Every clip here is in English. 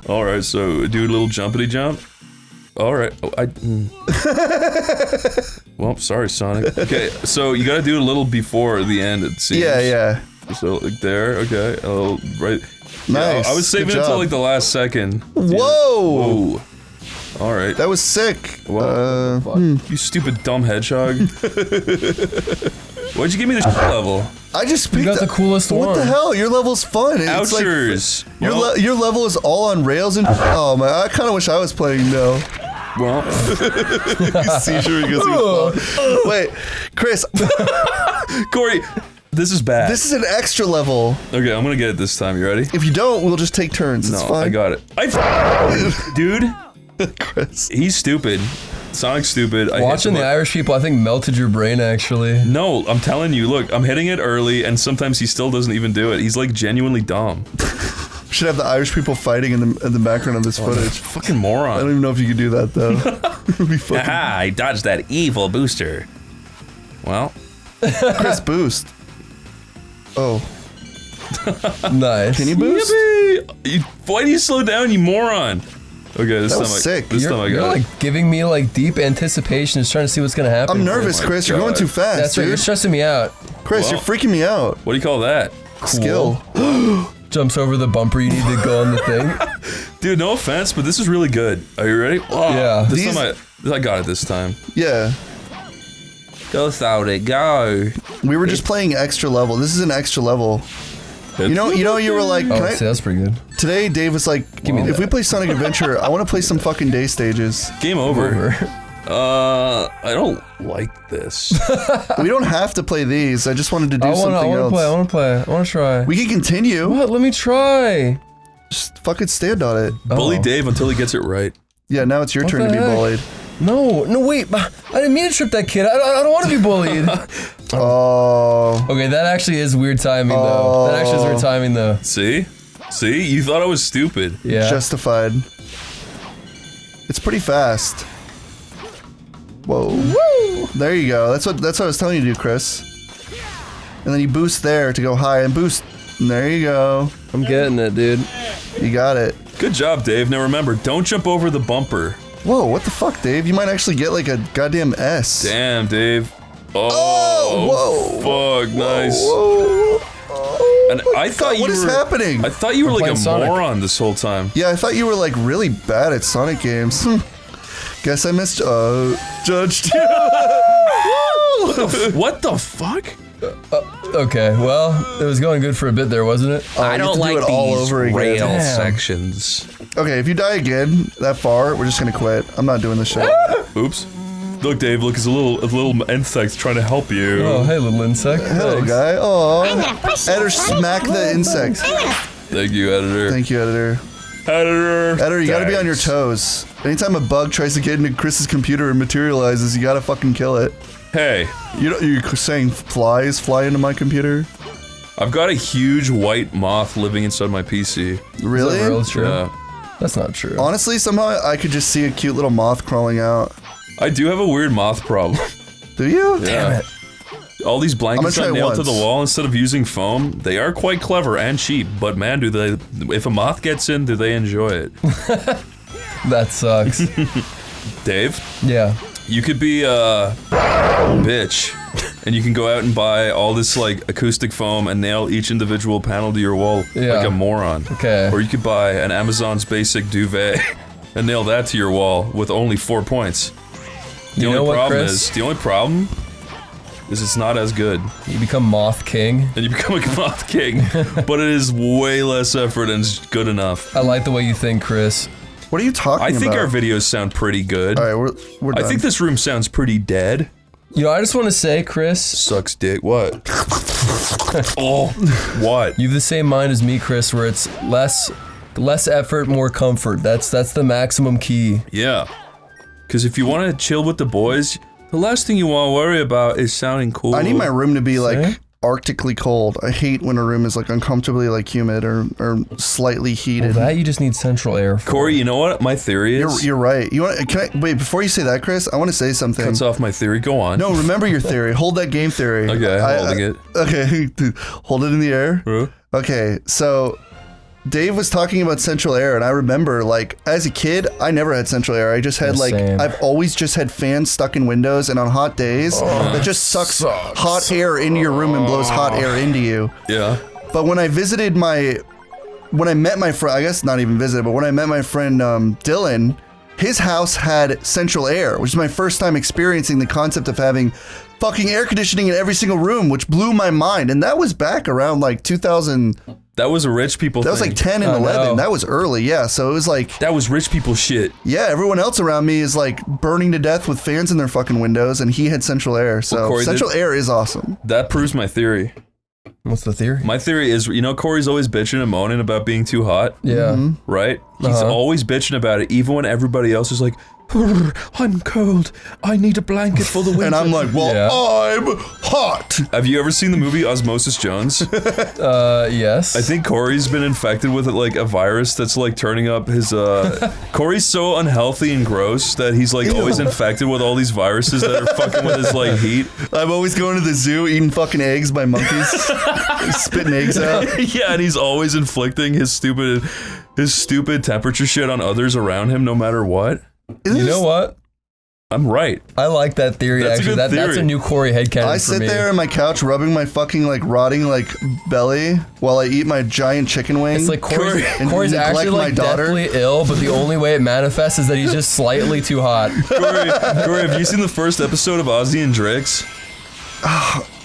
Alright, so do a little jumpity jump. Alright, well, sorry, Sonic. Okay, so you gotta do a little before the end, it seems. Yeah. So, like there, okay, a little, right. Nice. Yeah, I was saving it until like the last second. Whoa! Alright. That was sick. You stupid dumb hedgehog. Why'd you give me the level? I just picked got the coolest one. What the hell? Your level's fun. It's Ouchers. Like, your level is all on rails and oh man, I kind of wish I was playing now. Well, seizure because he was Wait, Chris. Corey, this is bad. This is an extra level. Okay, I'm gonna get it this time. You ready? If you don't, we'll just take turns. It's fine. I got it. Dude, Chris. he's stupid. Sonic's stupid. Watching the Irish people, I think, melted your brain, actually. No, I'm telling you, look, I'm hitting it early, and sometimes he still doesn't even do it. He's, like, genuinely dumb. We should have the Irish people fighting in the background of this footage. Fucking moron. I don't even know if you could do that, though. It'd be fucking... Aha, I dodged that evil booster. Well. Chris, boost. Oh. Nice. Can you boost? Why do you slow down, you moron? Okay, this time sick. This time I got You're it. like giving me like deep anticipation, just trying to see what's gonna happen. I'm nervous, Chris. You're going too fast, That's right. dude. You're stressing me out. Chris, you're freaking me out. What do you call that? Skill. Jumps over the bumper you need to go on the thing. Dude, no offense, but this is really good. Are you ready? Oh, Yeah. This time I got it this time. Yeah. Go, Saudi, go. We were just playing extra level. This is an extra level. You know, you were like, Oh, see, that's pretty good. today Dave was like, if we play Sonic Adventure, I want to play some fucking day stages. Game over. I don't like this. We don't have to play these. I just wanted to do something else. I want to play. I want to try. We can continue. What? Let me try. Just fucking stand on it. Bully Dave until he gets it right. Yeah, now it's your turn to the be heck? bullied. No, wait. I didn't mean to trip that kid. I don't want to be bullied. Oh. Okay, that actually is weird timing, though. That actually is weird timing, though. See? See? You thought I was stupid. Yeah. Justified. It's pretty fast. Whoa. Woo! There you go. That's what I was telling you to do, Chris. And then you boost there to go high and boost. And there you go. I'm getting it, dude. You got it. Good job, Dave. Now remember, don't jump over the bumper. Whoa, what the fuck, Dave? You might actually get like a goddamn S. Damn, Dave. Oh, whoa. Fuck, nice. Whoa. And I thought What is happening? I thought you were like a Sonic. moron this whole time. Yeah, I thought you were like really bad at Sonic games. Guess I misjudged you. What the fuck? Okay, well, it was going good for a bit there, wasn't it? I don't like it all over again. rail Damn. sections. Okay, if you die again that far, we're just gonna quit. I'm not doing this shit. Oops. Look, Dave. Look, it's a little insect trying to help you. Oh, hey, little insect. Hello, Thanks. guy. Oh, editor, smack the insect. Thank you, editor. Thank you, editor. Editor, You gotta be on your toes. Anytime a bug tries to get into Chris's computer and materializes, you gotta fucking kill it. Hey, You're saying flies fly into my computer? I've got a huge white moth living inside my PC. Really? Is that real true? Yeah. That's not true. Honestly, somehow I could just see a cute little moth crawling out. I do have a weird moth problem. Do you? Yeah. All these blankets I'm I gonna try nailed to the once. wall instead of using foam, they are quite clever and cheap, but man, do they, if a moth gets in, do they enjoy it? That sucks. Dave, Yeah. you could be a bitch, and you can go out and buy all this like acoustic foam and nail each individual panel to your wall Yeah. like a moron. Okay. Or you could buy an Amazon's basic duvet and nail that to your wall with only 4 points. The only problem is it's not as good. You become Moth King. And you become a moth king, but it is way less effort and it's good enough. I like the way you think, Chris. What are you talking I about? think our videos sound pretty good. Alright, we're done. I think this room sounds pretty dead. You know, I just want to say, Chris, Sucks dick. What? Oh, what? you have the same mind as me, Chris, where it's less effort, more comfort. That's the maximum key. Yeah. Because if you want to chill with the boys, the last thing you want to worry about is sounding cool. I need my room to be like arctically cold. I hate when a room is like uncomfortably like humid or slightly heated. That you just need central air for. Corey, you know what my theory is? You're right. You want? Can I wait before you say that, Chris? I want to say something. Cuts off my theory. Go on. No, remember your theory. Hold that game theory. Okay, holding it. Okay, hold it in the air. Huh? Okay, so Dave was talking about central air, and I remember, like, as a kid, I never had central air. I just had, I've always just had fans stuck in windows, and on hot days, that just sucks hot air into your room and blows hot air into you. Yeah. But when I met my friend, I guess not even visited, but when I met my friend Dylan, his house had central air, which is my first time experiencing the concept of having fucking air conditioning in every single room, which blew my mind. And that was back around like 2000. That was a rich people thing. That was like 10 and 11. No. That was early, yeah. So it was like... That was rich people shit. Yeah, everyone else around me is like burning to death with fans in their fucking windows, and he had central air. So Corey, central air is awesome. That proves my theory. What's the theory? My theory is, Corey's always bitching and moaning about being too hot. Yeah. Right? He's always bitching about it, even when everybody else is like, I'm cold. I need a blanket for the winter. And I'm like, I'm hot. Have you ever seen the movie Osmosis Jones? Yes. I think Corey's been infected with like a virus that's like turning up his. Corey's so unhealthy and gross that he's like always infected with all these viruses that are fucking with his like heat. I'm always going to the zoo eating fucking eggs by monkeys, spitting eggs out. Yeah, and he's always inflicting his stupid temperature shit on others around him, no matter what. You know what? I'm right. I like that theory, that's actually. A good theory. That's a new Corey headcanon for me. I sit there on my couch rubbing my fucking, like, rotting, like, belly while I eat my giant chicken wing. It's like Corey's actually, like, deathly ill, but the only way it manifests is that he's just slightly too hot. Corey, have you seen the first episode of Ozzy and Drix?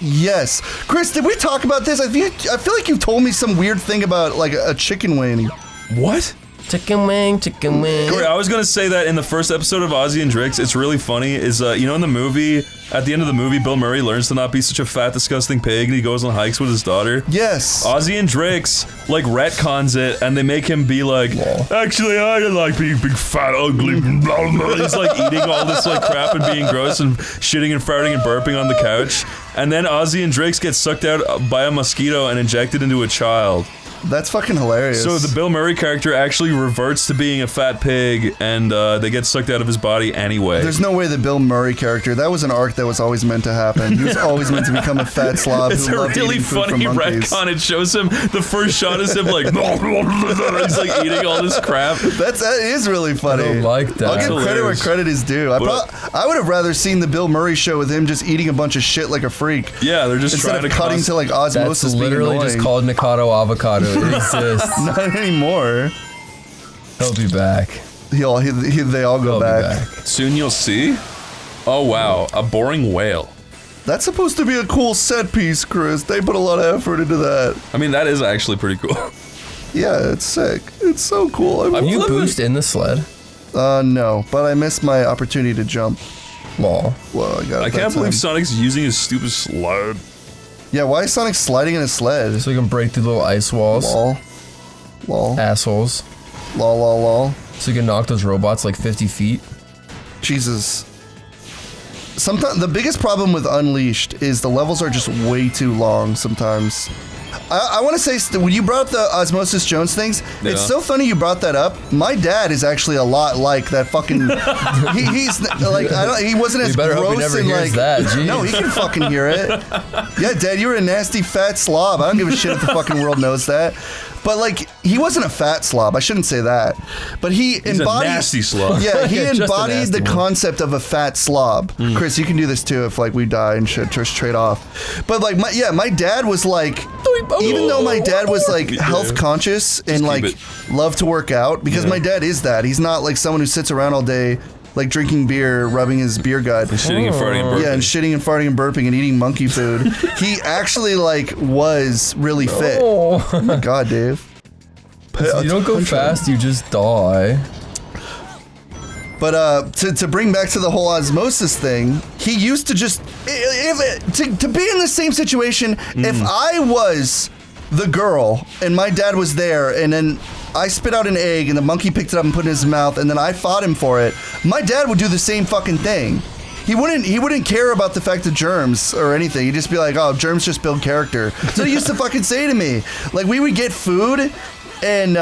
Yes. Chris, did we talk about this? I feel like you told me some weird thing about, like, a chicken wing. What? Chicken wing, chicken wing. Corey, I was gonna say that in the first episode of Ozzy and Drix, it's really funny, is, in the movie, at the end of the movie, Bill Murray learns to not be such a fat, disgusting pig, and he goes on hikes with his daughter. Yes. Ozzy and Drix, like, retcons it, and they make him be like, actually, I like being big, fat, ugly, he's, like, eating all this, like, crap and being gross and shitting and farting and burping on the couch. And then Ozzy and Drix get sucked out by a mosquito and injected into a child. That's fucking hilarious. So the Bill Murray character actually reverts to being a fat pig, and they get sucked out of his body anyway. There's no way the Bill Murray character, that was an arc that was always meant to happen. He was always meant to become a fat slob it's who loved a really eating food funny from monkeys. retcon. It shows him, the first shot is him like, he's like eating all this crap. That is really funny. I don't like that. I'll give credit where credit is due. I would have rather seen the Bill Murray show with him just eating a bunch of shit like a freak. Yeah, they're just instead trying of to cutting to like osmosis. That's literally just called Nikado Avocado. It exists. Not anymore. He'll be back. They all go back. Soon you'll see. Oh wow, a boring whale. That's supposed to be a cool set piece, Chris. They put a lot of effort into that. I mean, that is actually pretty cool. Yeah, it's sick. It's so cool. Have you boost in the sled? No, but I missed my opportunity to jump. Well, I got it. I can't believe Sonic's using his stupid sled. Yeah, why is Sonic sliding in a sled? So he can break through little ice walls. Lol. Assholes. Lol. So you can knock those robots like 50 feet. Jesus. Sometimes the biggest problem with Unleashed is the levels are just way too long sometimes. I want to say, when you brought up the Osmosis Jones things, it's so funny you brought that up. My dad is actually a lot like that fucking... he's like, he wasn't as gross hope he never hears that. No, he can fucking hear it. Yeah, Dad, you're a nasty fat slob. I don't give a shit if the fucking world knows that. But like, he wasn't a fat slob. I shouldn't say that. But he's embodied... a nasty slob. Yeah, he embodied the concept of a fat slob. Chris, you can do this too if like we die and shit, just trade off. But like, my dad was like... Even though my dad was like health conscious and like loved to work out, because my dad is that. He's not like someone who sits around all day like drinking beer, rubbing his beer gut. And shitting and farting and burping. Yeah, and shitting and farting and burping and eating monkey food. He actually like was really fit. Oh my God, Dave. You don't go fast, you just die. But to bring back to the whole osmosis thing, he used to just to be in the same situation. If I was the girl and my dad was there, and then I spit out an egg and the monkey picked it up and put it in his mouth, and then I fought him for it, my dad would do the same fucking thing. He wouldn't care about the fact of germs or anything. He'd just be like, oh, germs just build character. So he used to fucking say to me, like, we would get food, and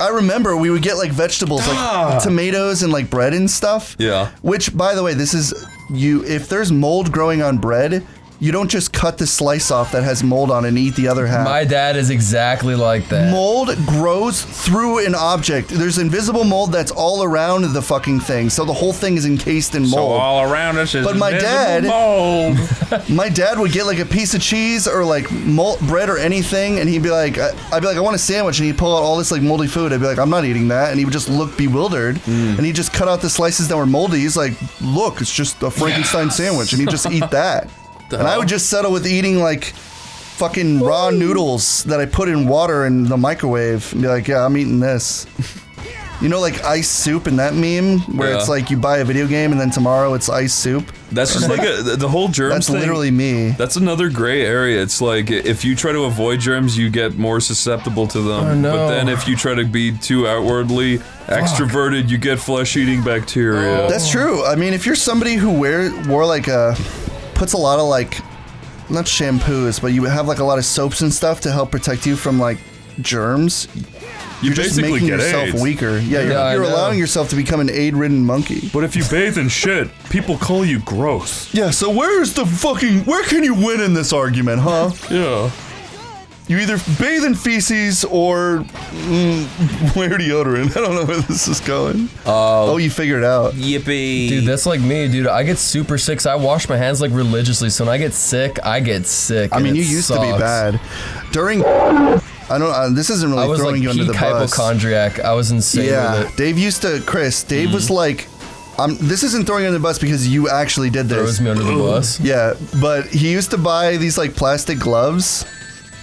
I remember we would get like vegetables, like tomatoes and like bread and stuff. Yeah. Which, by the way, this is if there's mold growing on bread, you don't just cut the slice off that has mold on it and eat the other half. My dad is exactly like that. Mold grows through an object. There's invisible mold that's all around the fucking thing, so the whole thing is encased in mold. So all around us is But my invisible mold. My dad would get like a piece of cheese or like bread or anything, and he'd be like, I'd be like, I want a sandwich, and he'd pull out all this like moldy food. I'd be like, I'm not eating that, and he would just look bewildered, and he'd just cut out the slices that were moldy. He's like, look, it's just a Frankenstein sandwich, and he'd just eat that. And I would just settle with eating like fucking raw noodles that I put in water in the microwave and be like, yeah, I'm eating this. You know, like ice soup in that meme where it's like you buy a video game and then tomorrow it's ice soup. That's just like the whole germs That's thing. literally me. That's another gray area. It's like if you try to avoid germs, you get more susceptible to them. Oh, no. But then if you try to be too outwardly extroverted, you get flesh-eating bacteria. That's true. I mean, if you're somebody who wore like puts a lot of like, not shampoos, but you have like a lot of soaps and stuff to help protect you from like germs. You're just basically making get yourself AIDS. weaker. Yeah, you're allowing yourself to become an aid-ridden monkey. But if you bathe in shit, people call you gross. Yeah, so where can you win in this argument, huh? Yeah. You either bathe in feces or wear deodorant. I don't know where this is going. Oh, you figured it out. Yippee. Dude, that's like me, dude. I get super sick, so I wash my hands like religiously. So when I get sick, I get sick. I mean, and you it used to be sucks. bad. During... I don't. This isn't I really was throwing like you under peak the bus. hypochondriac. I was insane Yeah, with it. Dave used to. Chris, Dave was like, this isn't throwing you under the bus because you actually did this. Throws me under the bus. Yeah, but he used to buy these like plastic gloves,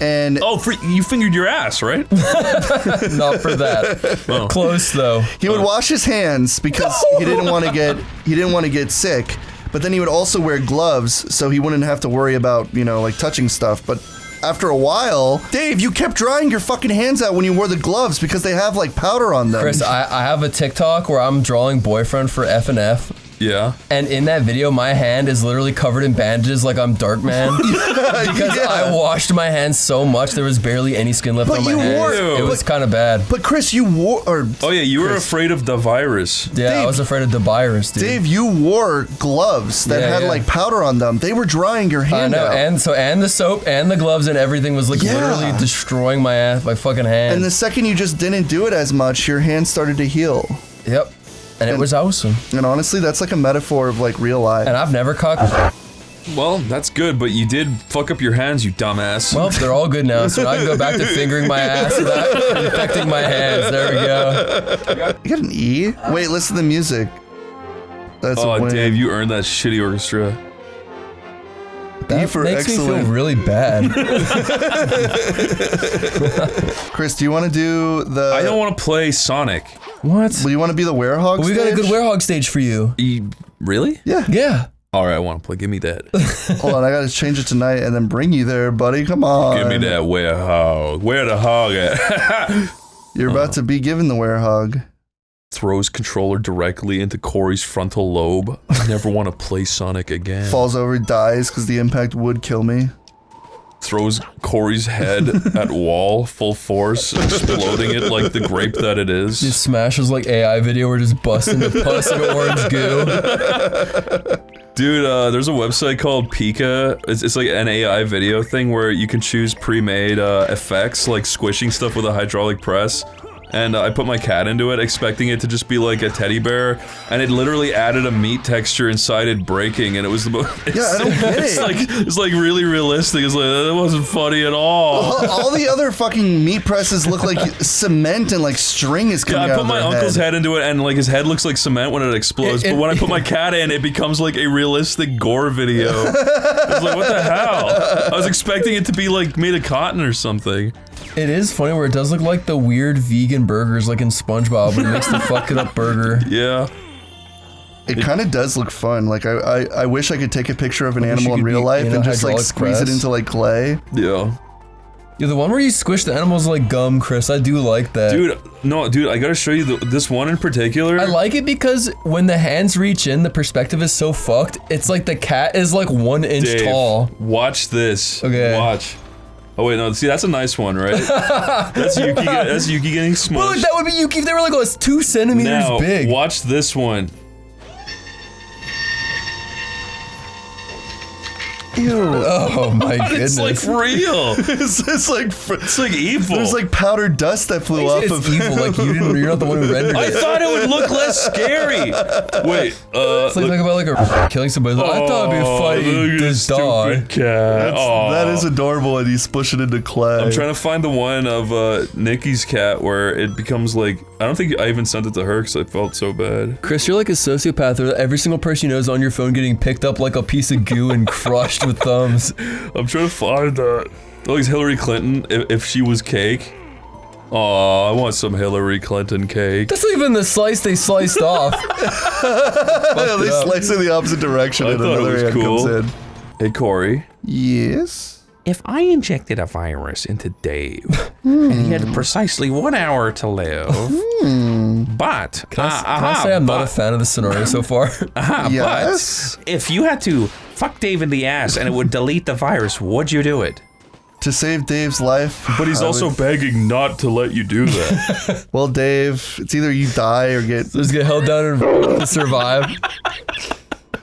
and Oh, you fingered your ass, right? Not for that. Oh. Close though. he would wash his hands because he didn't want to get sick. But then he would also wear gloves so he wouldn't have to worry about like touching stuff. But after a while, Dave, you kept drying your fucking hands out when you wore the gloves because they have like powder on them. Chris, I have a TikTok where I'm drawing boyfriend for F&F. Yeah. And in that video, my hand is literally covered in bandages like I'm Darkman. Because I washed my hands so much, there was barely any skin left But on my you hands. wore- It was kind of bad. But Chris, you wore Oh yeah, you were afraid of the virus. Yeah, Dave- I was afraid of the virus, dude. Dave, you wore gloves that Yeah, had yeah. like powder on them. They were drying your I hand know, out. and the soap and the gloves and everything was like Yeah. literally destroying my fucking hand. And the second you just didn't do it as much, your hand started to heal. Yep. And it was awesome. And honestly, that's like a metaphor of like real life. And I've never caught. Well, that's good, but you did fuck up your hands, you dumbass. Well, they're all good now, so I can go back to fingering my ass without infecting my hands. There we go. You got an E? Wait, listen to the music. That's a oh, win. Dave, you earned that shitty orchestra. That for makes me excellent. feel really bad. Chris, do you want to do the... I don't want to play Sonic. What? Well, you want to be the werehog We got a good stage? werehog stage for you. Really? Yeah. Yeah. All right, I want to play. Give me that. Hold on, I got to change it tonight and then bring you there, buddy. Come on. Give me that werehog. Where the hog at? You're about to be given the werehog. Throws controller directly into Corey's frontal lobe. I never want to play Sonic again. Falls over, dies because the impact would kill me. Throws Corey's head at wall, full force, exploding it like the grape that it is. Just smashes like AI video. We're just busting the pus and orange goo. Dude, there's a website called Pika. It's like an AI video thing where you can choose pre-made effects, like squishing stuff with a hydraulic press. And I put my cat into it, expecting it to just be like a teddy bear, and it literally added a meat texture inside it breaking, and it was the most. Yeah, I don't get it's it. It's like really realistic. It's like that wasn't funny at all. All the other fucking meat presses look like cement and like string is coming Yeah, I out put of my their uncle's head. head into it, and like his head looks like cement when it explodes. But when I put my cat in, it becomes like a realistic gore video. I was like, what the hell? I was expecting it to be like made of cotton or something. It is funny where it does look like the weird vegan burgers like in SpongeBob when it makes the fucked up burger. Yeah. It kind of does look fun. Like I wish I could take a picture of an wish animal you in could real be life in a and just like hydraulic squeeze it press. into like clay. Yeah. Yeah, the one where you squish the animals like gum, Chris. I do like that. Dude, no, dude, I gotta show you this one in particular. I like it because when the hands reach in, the perspective is so fucked. It's like the cat is like 1 inch Dave, tall. Watch this. Okay. Watch. Oh wait, no. See, that's a nice one, right? That's Yuki. That's Yuki getting Well, smushed. that would be Yuki if they were like 2 centimeters Now, big. watch this one. Ew. Oh my goodness. It's like real. It's like evil. There's like powdered dust that flew off It's of evil. Like you're not the one who rendered I it. thought it would look less scary. Wait, It's like about like a killing somebody. Like, I thought it'd be funny to die. Cat. That is adorable, and he's pushing into clay. I'm trying to find the one of Nikki's cat where it becomes like, I don't think I even sent it to her because I felt so bad. Chris, you're like a sociopath where every single person you know is on your phone getting picked up like a piece of goo and crushed with thumbs. I'm trying to find that. Like Hillary Clinton, if she was cake. Oh, I want some Hillary Clinton cake. That's not even the slice they sliced off. They slice in the opposite direction, I and thought another it was hand cool. comes in. Hey, Corey. Yes. If I injected a virus into Dave, and he had precisely 1 hour to live, but Can I say I'm not a fan of the scenario so far? Yes. but if you had to fuck Dave in the ass and it would delete the virus, would you do it? To save Dave's life. But he's I also would- begging not to let you do that. Well, Dave, it's either you die or get. Just get held down and to survive.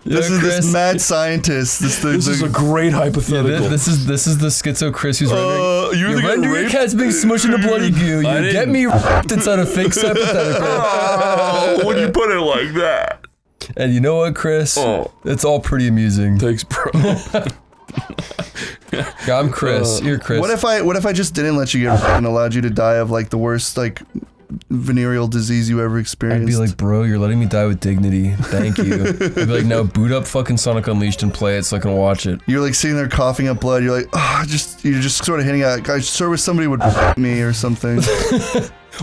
This is this mad scientist. This This is a great hypothetical. This is the schizo Chris who's rendering. you're You the guy render your raped? cat's being smushed into bloody goo. I You get didn't- me inside a fake hypothetical. Oh, when you put it like that. And you know what, Chris? Oh. It's all pretty amusing. Thanks, bro. Yeah, I'm Chris. You're Chris. What if I just didn't let you get and allowed you to die of like the worst like venereal disease you ever experienced? I'd be like, bro, you're letting me die with dignity. Thank you. I'd be like, no, boot up fucking Sonic Unleashed and play it so I can watch it. you're like sitting there coughing up blood. You're like, oh, you're just sort of hitting out. I sure wish somebody would me or something.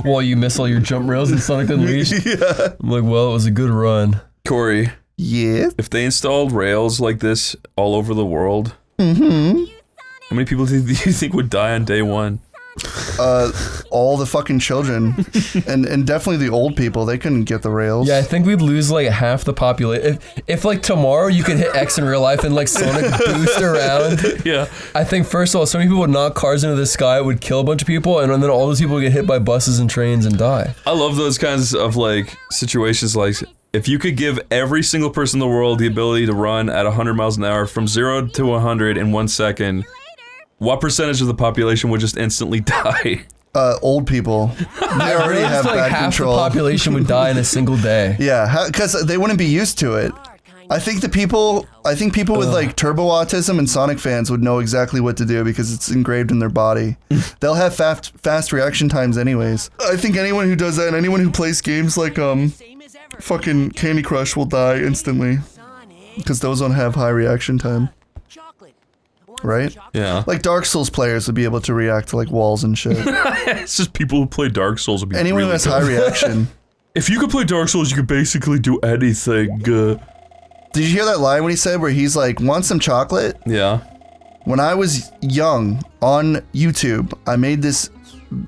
While you miss all your jump rails in Sonic Unleashed. Yeah. I'm like, well, it was a good run. Corey, Yeah. if they installed rails like this all over the world, how many people do you think would die on day one? All the fucking children, and definitely the old people. They couldn't get the rails. Yeah, I think we'd lose like half the population. If like tomorrow you could hit X in real life and like Sonic boost around. Yeah. I think first of all, so many people would knock cars into the sky, it would kill a bunch of people, and then all those people would get hit by buses and trains and die. I love those kinds of like situations like if you could give every single person in the world the ability to run at 100 miles an hour from 0 to 100 in 1 second, what percentage of the population would just instantly die? Old people. They already Really, have just, like bad half control. the population would die in a single day. Yeah, because they wouldn't be used to it. I think people with like turbo autism and Sonic fans would know exactly what to do because it's engraved in their body. They'll have fast reaction times anyways. I think anyone who does that and anyone who plays games like fucking Candy Crush will die instantly because those don't have high reaction time. Right? Yeah. Like Dark Souls players would be able to react to like walls and shit. It's just people who play Dark Souls would be Anyone really who has good. high reaction. If you could play Dark Souls, you could basically do anything. Did you hear that line when he said where he's like, want some chocolate? Yeah. When I was young on YouTube, I made this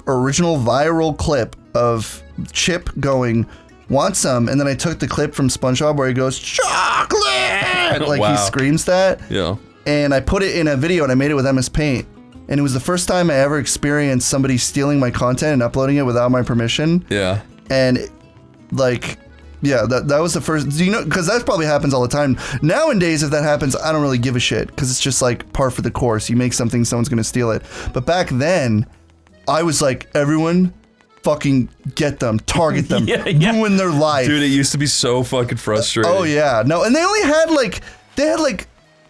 original viral clip of Chip going, want some? And then I took the clip from SpongeBob where he goes, chocolate! Like Wow. he screams that. Yeah. And I put it in a video and I made it with MS Paint. And it was the first time I ever experienced somebody stealing my content and uploading it without my permission. Yeah. And like, yeah, that was the first, do you know, because that probably happens all the time. Nowadays, if that happens, I don't really give a shit because it's just like par for the course. You make something, someone's going to steal it. But back then, I was like, everyone fucking get them, target them, ruin their life. Dude, it used to be so fucking frustrating. Oh yeah, no, and they only had like,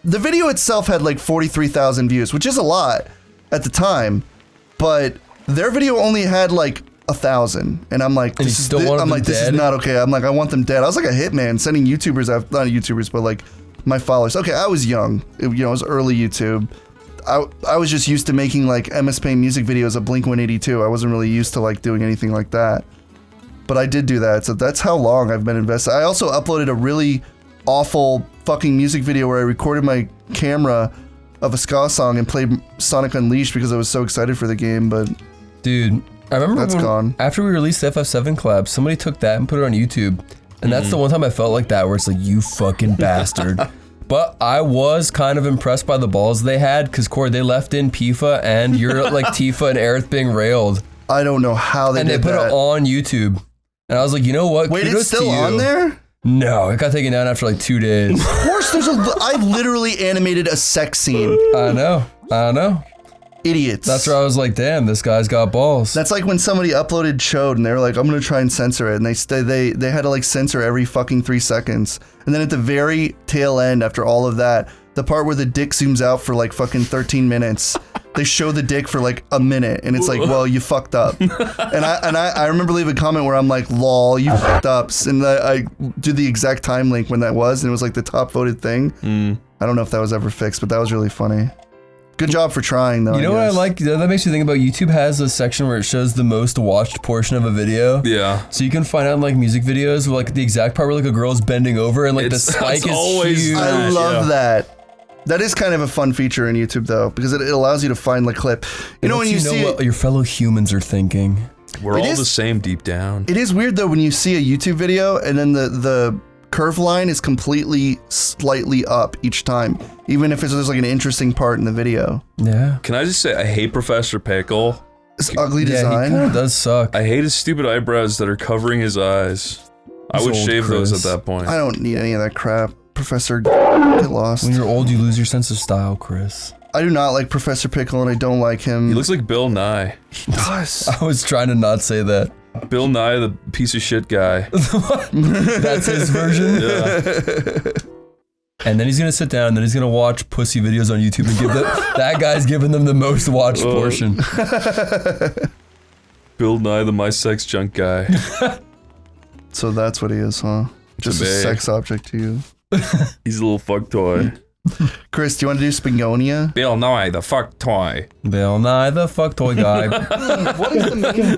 the video itself had like 43,000 views, which is a lot at the time, but their video only had like 1,000, and I'm like, And you still wanted them this is dead? not okay. I'm like, I want them dead. I was like a hitman sending YouTubers, not YouTubers, but like my followers. Okay, I was young, it was early YouTube. I was just used to making like MS Paint music videos of Blink-182. I wasn't really used to like doing anything like that, but I did do that. So that's how long I've been invested. I also uploaded a really awful fucking music video where I recorded my camera of a ska song and played Sonic Unleashed because I was so excited for the game, but Dude, I remember That's gone. after we released the FF7 collab, somebody took that and put it on YouTube. And that's the one time I felt like that, where it's like, you fucking bastard. But I was kind of impressed by the balls they had, because Corey, they left in Pifa and you're like Tifa and Aerith being railed. I don't know how they And they did put that. it on YouTube. And I was like, you know what? Wait, Kudos it's still to you. on there? No, it got taken down after like 2 days. Of course, I literally animated a sex scene. I know. Idiots. That's where I was like, damn, this guy's got balls. That's like when somebody uploaded Chode and they were like, I'm gonna try and censor it, and they had to like censor every fucking 3 seconds, and then at the very tail end, after all of that, the part where the dick zooms out for like fucking 13 minutes, they show the dick for like a minute, and it's like, well, you fucked up. And I remember leaving a comment where I'm like, lol, you fucked up, and I did the exact time link when that was, and it was like the top voted thing. I don't know if that was ever fixed, but that was really funny. Good job for trying, though. You know what I like? That makes me think about YouTube has a section where it shows the most watched portion of a video. Yeah. So you can find out in like music videos where like the exact part where like a girl's bending over and like the spike is always huge. I love that. That is kind of a fun feature in YouTube, though, because it allows you to find the clip. You know, when you see what your fellow humans are thinking. We're all the same deep down. It is weird, though, when you see a YouTube video and then the curve line is completely slightly up each time, even if there's like an interesting part in the video. Yeah. Can I just say, I hate Professor Pickle. It's ugly Yeah, design. he kind of does suck. I hate his stupid eyebrows that are covering his eyes. I would old shave those Chris. at that point. I don't need any of that crap. Professor, get lost. When you're old, you lose your sense of style, Chris. I do not like Professor Pickle, and I don't like him. He looks like Bill Nye. He does. I was trying to not say that. Bill Nye, the piece of shit guy. That's his version? Yeah. And then he's gonna sit down and then he's gonna watch pussy videos on YouTube and give that guy's giving them the most watched portion. Bill Nye, the my sex junk guy. So that's what he is, huh? Just a babe. sex object to you. He's a little fuck toy. Chris, do you want to do Spingonia? Bill Nye, the fuck toy. Bill Nye, the fuck toy guy. What is the main